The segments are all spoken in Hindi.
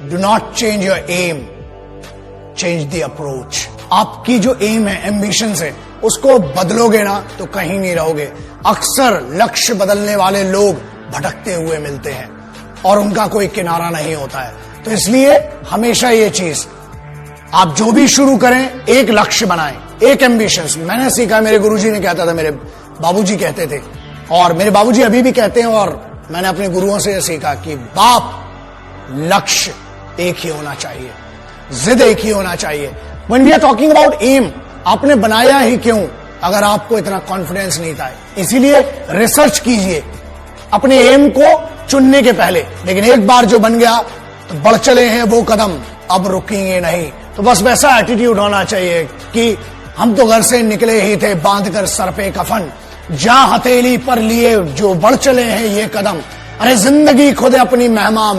Do not change your aim, change the approach. आपकी जो एम है, एम्बिशन है, उसको बदलोगे ना तो कहीं नहीं रहोगे। अक्सर लक्ष्य बदलने वाले लोग भटकते हुए मिलते हैं और उनका कोई किनारा नहीं होता है। तो इसलिए हमेशा ये चीज, आप जो भी शुरू करें एक लक्ष्य बनाएं, एक एम्बिशन। मैंने सीखा, मेरे गुरुजी ने कहता था, मेरे बाबूजी कहते थे, और मेरे बाबूजी अभी भी कहते हैं, और मैंने अपने गुरुओं से यह सीखा कि बाप, लक्ष्य एक ही होना चाहिए, जिद एक ही होना चाहिए। When we are talking about aim, आपने बनाया ही क्यों अगर आपको इतना कॉन्फिडेंस नहीं था? इसीलिए रिसर्च कीजिए अपने एम को चुनने के पहले। लेकिन एक बार जो बन गया तो बढ़ चले हैं वो कदम, अब रुकेंगे नहीं। तो बस वैसा एटीट्यूड होना चाहिए कि हम तो घर से निकले ही थे बांध कर सर पे कफन, जहां हथेली पर लिए जो बढ़ चले हैं ये कदम। अरे जिंदगी खुद अपनी मेहमान,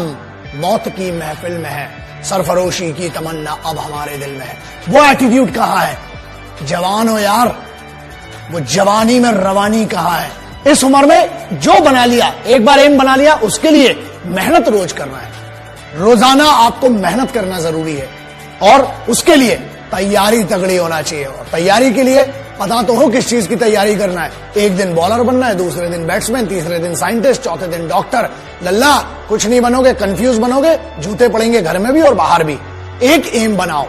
मौत की महफिल में है, सरफरोशी की तमन्ना अब हमारे दिल में है। वो एटीट्यूड कहां है? जवान हो यार, वो जवानी में रवानी कहां है? इस उम्र में जो बना लिया, एक बार एम बना लिया, उसके लिए मेहनत रोज करना है। रोजाना आपको मेहनत करना जरूरी है और उसके लिए तैयारी तगड़ी होना चाहिए। और तैयारी के लिए पता तो हो किस चीज की तैयारी करना है। एक दिन बॉलर बनना है, दूसरे दिन बैट्समैन, तीसरे दिन साइंटिस्ट, चौथे दिन डॉक्टर। लल्ला कुछ नहीं बनोगे, कंफ्यूज बनोगे, जूते पड़ेंगे घर में भी और बाहर भी। एक एम बनाओ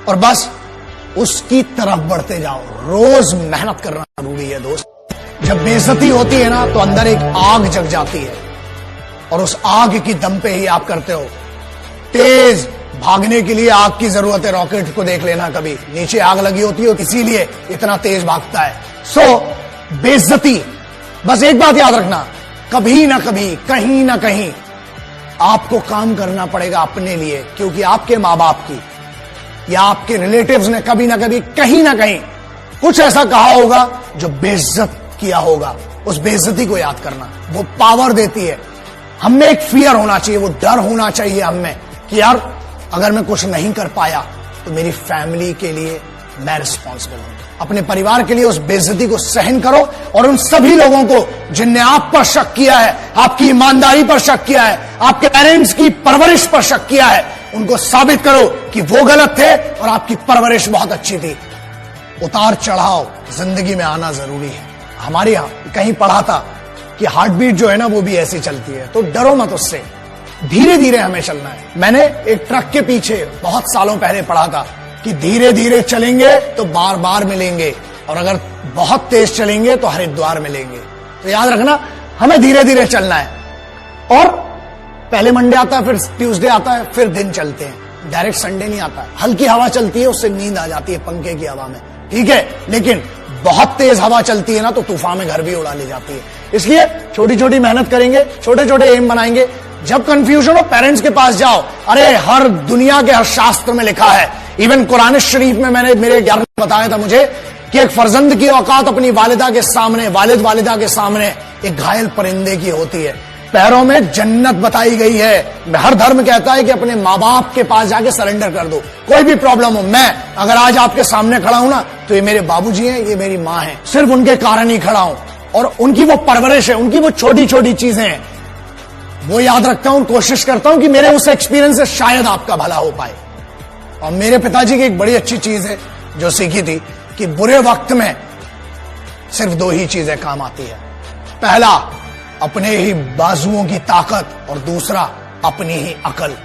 और बस उसकी तरफ बढ़ते जाओ। रोज मेहनत करना जरूरी है दोस्त। जब बेइज्जती होती है ना तो अंदर एक आग जग जाती है और उस आग की दम पे ही आप करते हो। तेज भागने के लिए आग की जरूरत है। रॉकेट को देख लेना, कभी नीचे आग लगी होती है इसीलिए इतना तेज भागता है। सो बेइज्जती, बस एक बात याद रखना, कभी ना कभी, कहीं ना कहीं आपको काम करना पड़ेगा अपने लिए, क्योंकि आपके मां बाप की या आपके रिलेटिव्स ने कभी ना कभी, कहीं ना कहीं कुछ ऐसा कहा होगा जो बेइज्जत किया होगा। उस बेइज्जती को याद करना, वो पावर देती है। हमें एक फियर होना चाहिए, वो डर होना चाहिए हमें कि यार अगर मैं कुछ नहीं कर पाया तो मेरी फैमिली के लिए मैं रिस्पॉन्सिबल हूं। अपने परिवार के लिए उस बेइज्जती को सहन करो और उन सभी लोगों को जिनने आप पर शक किया है, आपकी ईमानदारी पर शक किया है, आपके पेरेंट्स की परवरिश पर शक किया है, उनको साबित करो कि वो गलत थे और आपकी परवरिश बहुत अच्छी थी। उतार चढ़ाव जिंदगी में आना जरूरी है। हमारे यहां कहीं पढ़ा था कि हार्ट बीट जो है ना वो भी ऐसी चलती है, तो डरो मत उससे, धीरे धीरे हमें चलना है। मैंने एक ट्रक के पीछे बहुत सालों पहले पढ़ा था कि धीरे धीरे चलेंगे तो बार बार मिलेंगे, और अगर बहुत तेज चलेंगे तो हरिद्वार मिलेंगे। तो याद रखना, हमें धीरे धीरे चलना है। और पहले मंडे आता है, फिर ट्यूसडे आता है, फिर दिन चलते हैं। डायरेक्ट संडे नहीं आता है। हल्की हवा चलती है, उससे नींद आ जाती है पंखे की हवा में, ठीक है, लेकिन बहुत तेज हवा चलती है ना तो तूफान में घर भी उड़ा ले जाती है। इसलिए छोटी छोटी मेहनत करेंगे, छोटे छोटे एम बनाएंगे। जब कंफ्यूजन हो पेरेंट्स के पास जाओ। अरे हर दुनिया के हर शास्त्र में लिखा है, इवन कुरान शरीफ में मैंने मेरे ज्ञान में बताया था मुझे कि एक फर्जंद की औकात अपनी वालिदा के सामने, वालिदा के सामने एक घायल परिंदे की होती है। पैरों में जन्नत बताई गई है। हर धर्म कहता है कि अपने माँ बाप के पास जाके सरेंडर कर दो, कोई भी प्रॉब्लम हो। मैं अगर आज आपके सामने खड़ा हूं ना तो ये मेरे बाबूजी हैं, ये मेरी माँ है, सिर्फ उनके कारण ही खड़ा हूं। और उनकी वो परवरिश है, उनकी वो छोटी छोटी चीजें हैं, वो याद रखता हूं, कोशिश करता हूं कि मेरे उस एक्सपीरियंस से शायद आपका भला हो पाए। और मेरे पिताजी की एक बड़ी अच्छी चीज है जो सीखी थी कि बुरे वक्त में सिर्फ दो ही चीजें काम आती है। पहला, अपने ही बाजुओं की ताकत, और दूसरा अपनी ही अकल।